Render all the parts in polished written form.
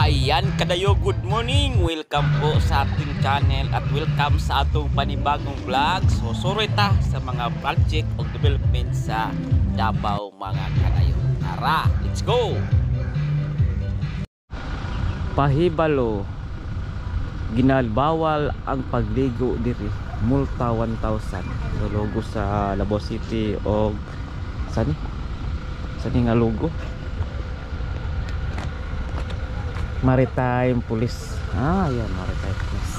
Ayan kadayo, good morning, welcome po sa ating channel at welcome sa atong panibagong vlog. So sorry ta sa mga project o development sa Davao mga kadayo. Tara, let's go! Pahibalo, ginalbawal ang pagligo diri, multa 1,000. Logo sa Davao City o sani nga logo Maritime Police. Yan, Maritime Police.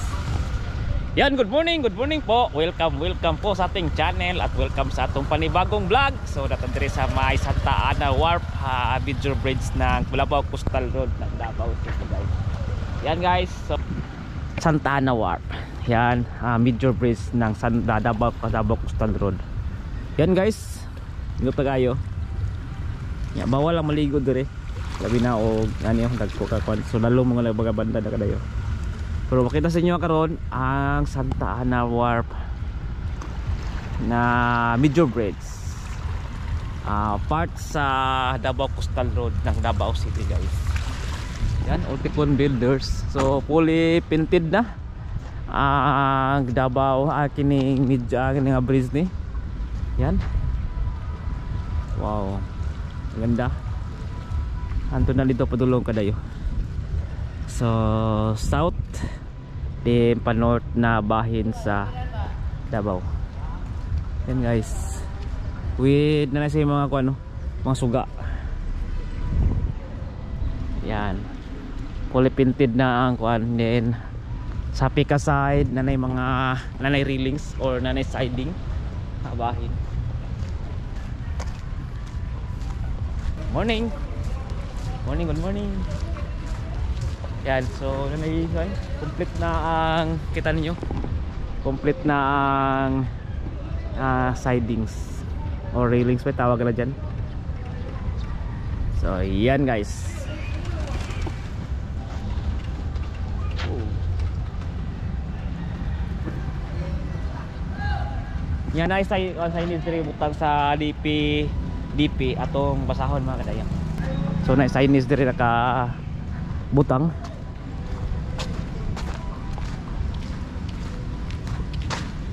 Yan, good morning po. Welcome po sa ating channel at welcome sa atong panibagong vlog. So datan diri sa may Santa Ana Wharf, Major Bridge ng Calabaw Coastal Road ng Davao City, guys. Yan guys, so Santa Ana Wharf. Yan, Major Bridge ng Davao Coastal Road. Yan guys, ingat pa kayo. Yan, bawal lang maligo diri. Labi na o ano yung nagkukakon. So lalo mga baga banda na kadayo. Pero makita sa inyo karon ang Santa Ana Wharf na Major Bridge, part sa Davao Coastal Road ng Davao City, guys. Yan, Ulticon Builders. So fully painted na ang Davao kining nga bridge ni. Yan, wow, ganda. Anto na dito padulong kadayo. So south din pa north na bahin sa Davao. Yan guys, with na sa mga kuano, mga suga. Yan, fully painted na ang kuan. Then sa pika side nanay mga nanay railings or nanay siding na bahin. Good morning. Yan, so complete na ang, kita ninyo, complete na ang sidings or railings pa tawag na dyan. So yan guys. Yan ay signage diri butang sa DP atong basahon mga kadayang. So na signage diri naka butang.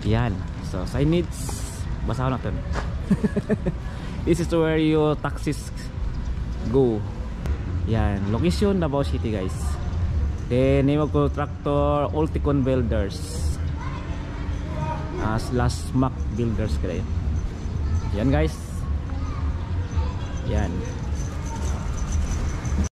Yan, so signage basahon natin. This is where your taxis go. Yan, location Davao City, guys. Then name of contractor Ulticon Builders slash Mac Builders kayo. Yan guys. Yan.